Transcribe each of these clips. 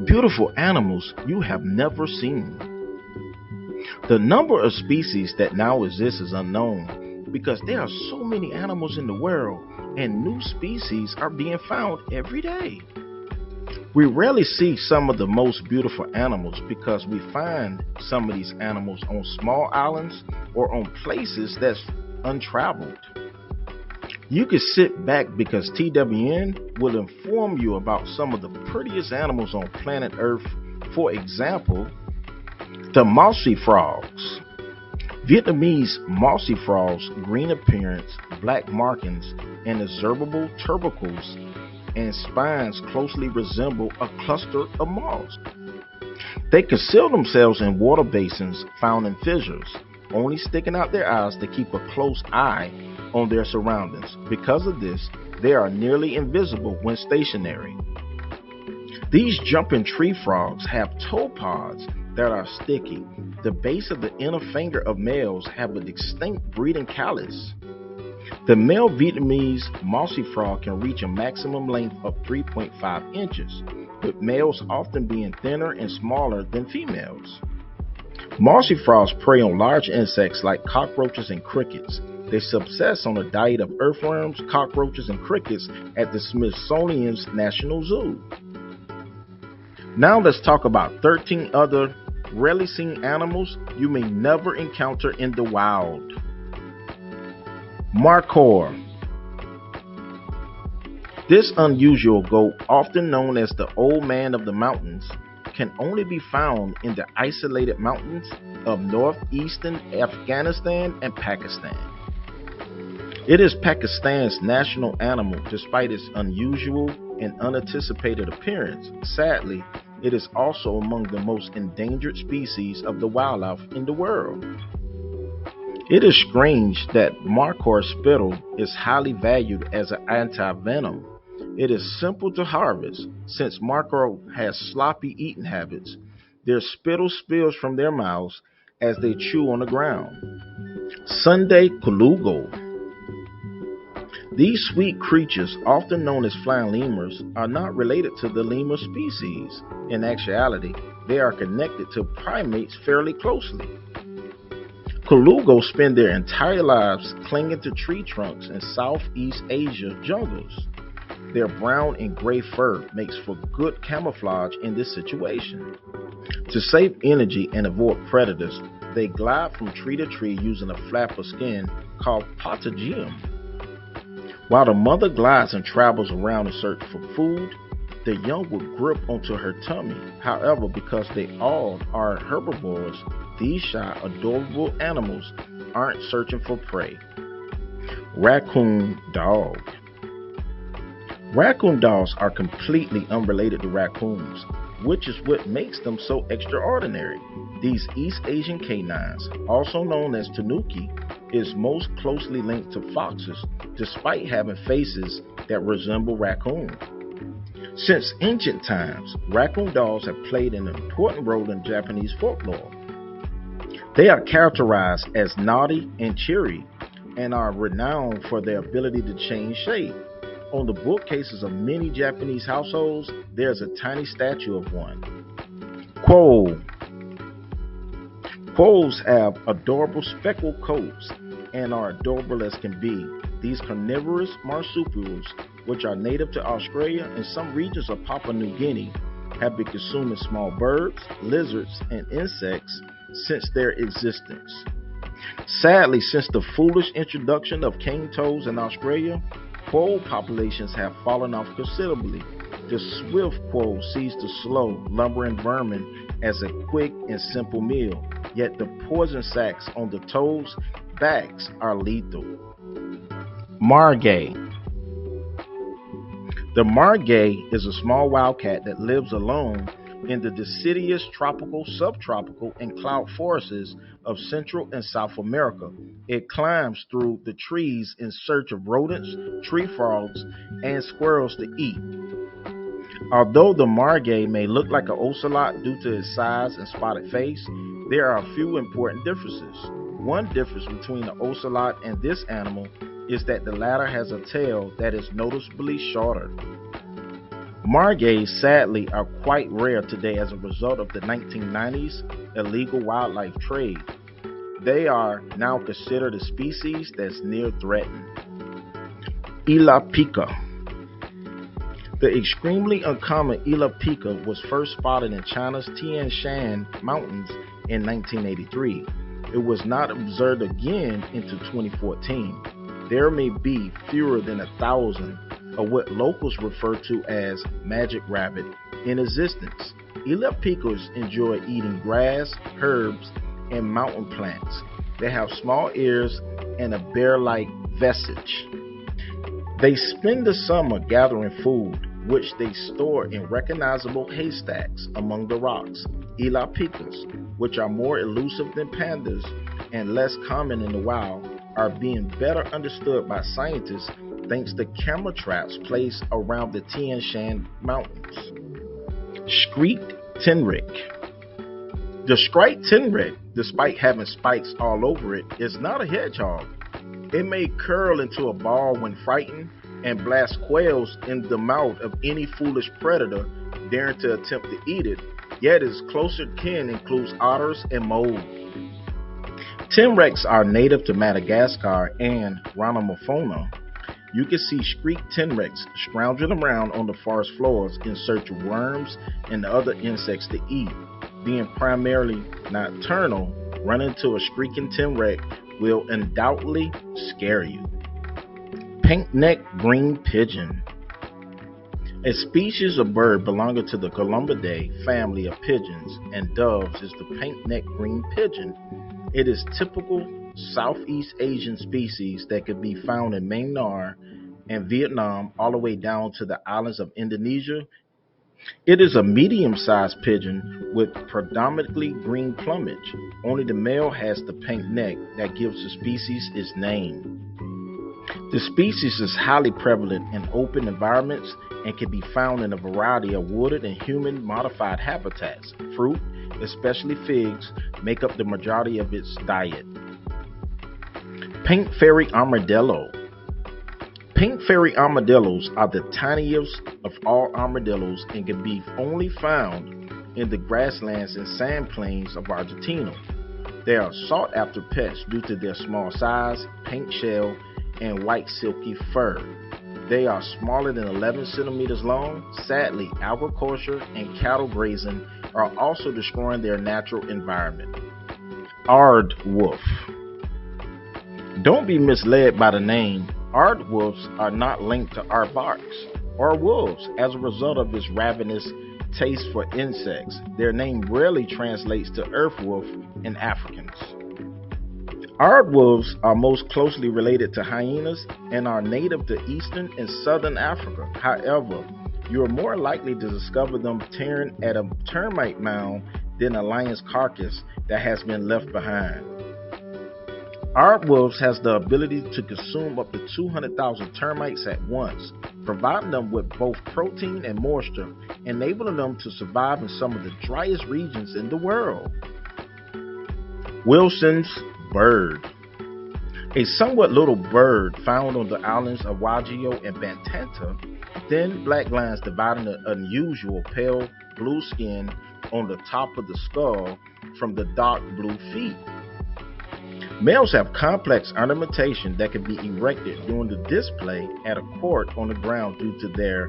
Beautiful animals you have never seen. The number of species that now exist is unknown because there are so many animals in the world and new species are being found every day. We rarely see some of the most beautiful animals because we find some of these animals on small islands or on places that's untraveled. You can sit back because TWN will inform you about some of the prettiest animals on planet Earth. For example, the Mossy Frogs. Vietnamese Mossy Frogs' green appearance, black markings, and observable tubercles and spines closely resemble a cluster of moss. They conceal themselves in water basins found in fissures, only sticking out their eyes to keep a close eye on their surroundings. Because of this, they are nearly invisible when stationary. These jumping tree frogs have toe pods that are sticky. The base of the inner finger of males have a distinct breeding callus. The male Vietnamese mossy frog can reach a maximum length of 3.5 inches, with males often being thinner and smaller than females. Mossy frogs prey on large insects like cockroaches and crickets. They subsist on a diet of earthworms, cockroaches, and crickets at the Smithsonian's National Zoo. Now let's talk about 13 other rarely seen animals you may never encounter in the wild. Markhor. This unusual goat, often known as the Old Man of the Mountains, can only be found in the isolated mountains of northeastern Afghanistan and Pakistan. It is Pakistan's national animal despite its unusual and unanticipated appearance. Sadly, it is also among the most endangered species of the wildlife in the world. It is strange that Markhor spittle is highly valued as an anti-venom. It is simple to harvest. Since Markhor has sloppy eating habits, their spittle spills from their mouths as they chew on the ground. Sunda Colungo. These sweet creatures, often known as flying lemurs, are not related to the lemur species. In actuality, they are connected to primates fairly closely. Colungos spend their entire lives clinging to tree trunks in Southeast Asia jungles. Their brown and gray fur makes for good camouflage in this situation. To save energy and avoid predators, they glide from tree to tree using a flap of skin called patagium. While the mother glides and travels around in search for food, the young will grip onto her tummy. However, because they all are herbivores, these shy, adorable animals aren't searching for prey. Racoon Dog. Raccoon dogs are completely unrelated to raccoons, which is what makes them so extraordinary. These East Asian canines, also known as tanuki, is most closely linked to foxes, despite having faces that resemble raccoons. Since ancient times, raccoon dogs have played an important role in Japanese folklore. They are characterized as naughty and cheery, and are renowned for their ability to change shape. On the bookcases of many Japanese households, there's a tiny statue of one. Quoll. Quolls have adorable speckled coats and are adorable as can be. These carnivorous marsupials, which are native to Australia and some regions of Papua New Guinea, have been consuming small birds, lizards, and insects since their existence. Sadly, since the foolish introduction of cane toads in Australia, quoll populations have fallen off considerably. The swift quoll sees the slow, lumbering vermin as a quick and simple meal, yet the poison sacs on the toads' backs are lethal. Margay. The margay is a small wildcat that lives alone in the deciduous tropical, subtropical, and cloud forests of Central and South America. It climbs through the trees in search of rodents, tree frogs, and squirrels to eat. Although the margay may look like an ocelot due to its size and spotted face, there are a few important differences. One difference between the ocelot and this animal is that the latter has a tail that is noticeably shorter. Margay sadly are quite rare today as a result of the 1990s illegal wildlife trade. They are now considered a species that's near threatened. Ili Pika. The extremely uncommon Ili Pika was first spotted in China's Tian Shan Mountains in 1983. It was not observed again until 2014. There may be fewer than 1,000 of what locals refer to as magic rabbit in existence. Ili Pikas enjoy eating grass, herbs, and mountain plants. They have small ears and a bear-like visage. They spend the summer gathering food, which they store in recognizable haystacks among the rocks. Ili Pikas, which are more elusive than pandas and less common in the wild, are being better understood by scientists thanks to camera traps placed around the Tian Shan Mountains. Straked Tenrec. The Straked Tenrec, despite having spikes all over it, is not a hedgehog. It may curl into a ball when frightened and blast quails in the mouth of any foolish predator daring to attempt to eat it, yet its closer kin includes otters and moles. Tenrecs are native to Madagascar and Ranomaphona. You can see Straked Tenrecs scrounging around on the forest floors in search of worms and other insects to eat. Being primarily nocturnal, running into a shrieking tenrec will undoubtedly scare you. Pink-necked green pigeon. A species of bird belonging to the Columbidae family of pigeons and doves is the pink-necked green pigeon. It is typical Southeast Asian species that can be found in Myanmar and Vietnam all the way down to the islands of Indonesia. It is a medium-sized pigeon with predominantly green plumage. Only the male has the pink neck that gives the species its name. The species is highly prevalent in open environments and can be found in a variety of wooded and human-modified habitats. Fruit, especially figs, make up the majority of its diet. Pink fairy armadillo. Pink fairy armadillos are the tiniest of all armadillos and can be only found in the grasslands and sand plains of Argentina. They are sought after pets due to their small size, pink shell, and white silky fur. They are smaller than 11 centimeters long. Sadly, agriculture and cattle grazing are also destroying their natural environment. Aardwold. Don't be misled by the name. Aardwolves are not linked to aardvarks or wolves as a result of its ravenous taste for insects. Their name rarely translates to earthwolf in Afrikaans. Aardwolves are most closely related to hyenas and are native to eastern and southern Africa. However, you are more likely to discover them tearing at a termite mound than a lion's carcass that has been left behind. Aardwolves has the ability to consume up to 200,000 termites at once, providing them with both protein and moisture, enabling them to survive in some of the driest regions in the world. Wilson's bird. A somewhat little bird found on the islands of Wajio and Bantanta, thin black lines dividing the unusual pale blue skin on the top of the skull from the dark blue feet. Males have complex ornamentation that can be erected during the display at a court on the ground due to their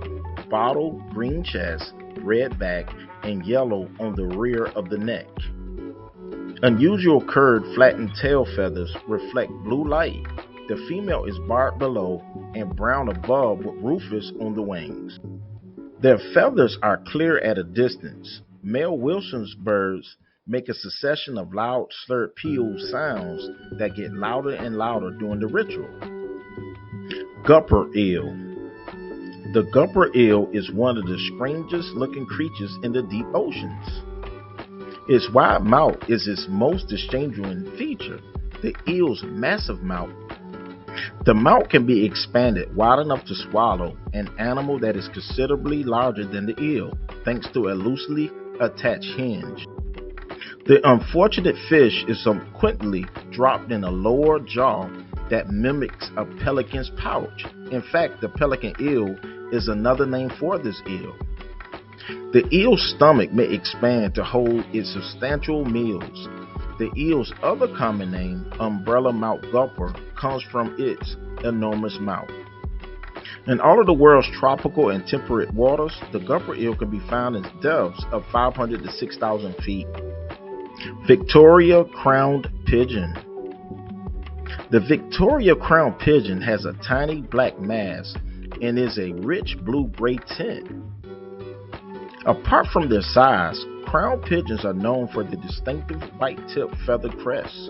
bottle green chest, red back, and yellow on the rear of the neck. Unusual curved flattened tail feathers reflect blue light. The female is barred below and brown above with rufous on the wings. Their feathers are clear at a distance. Male Wilson's birds make a succession of loud slurred peal sounds that get louder and louder during the ritual. Gulper Eel. The Gulper Eel is one of the strangest looking creatures in the deep oceans. Its wide mouth is its most distinguishing feature, the eel's massive mouth. The mouth can be expanded wide enough to swallow an animal that is considerably larger than the eel, thanks to a loosely attached hinge. The unfortunate fish is subsequently dropped in the lower jaw that mimics a pelican's pouch. In fact, the pelican eel is another name for this eel. The eel's stomach may expand to hold its substantial meals. The eel's other common name, umbrella mouth gulper, comes from its enormous mouth. In all of the world's tropical and temperate waters, the gulper eel can be found in depths of 500 to 6,000 feet. Victoria crowned pigeon. The Victoria crowned pigeon has a tiny black mask and is a rich blue-gray tint. Apart from their size, crowned pigeons are known for the distinctive white-tipped feathered crests.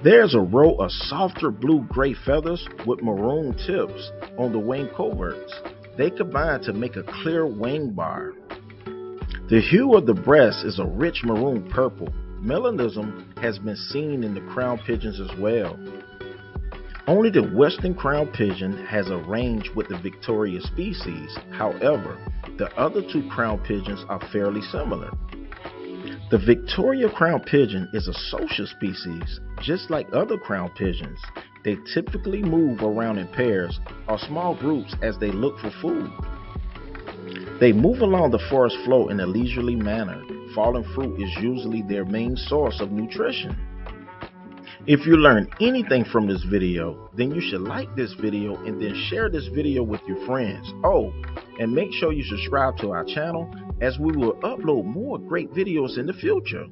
There's a row of softer blue-gray feathers with maroon tips on the wing coverts. They combine to make a clear wing bar. The hue of the breast is a rich maroon purple. Melanism has been seen in the crowned pigeons as well. Only the western crowned pigeon has a range with the Victoria species. However, the other two crowned pigeons are fairly similar. The Victoria crowned pigeon is a social species. Just like other crowned pigeons, they typically move around in pairs or small groups as they look for food. They move along the forest floor in a leisurely manner. Fallen fruit is usually their main source of nutrition. If you learned anything from this video, then you should like this video and then share this video with your friends. Oh, and make sure you subscribe to our channel as we will upload more great videos in the future.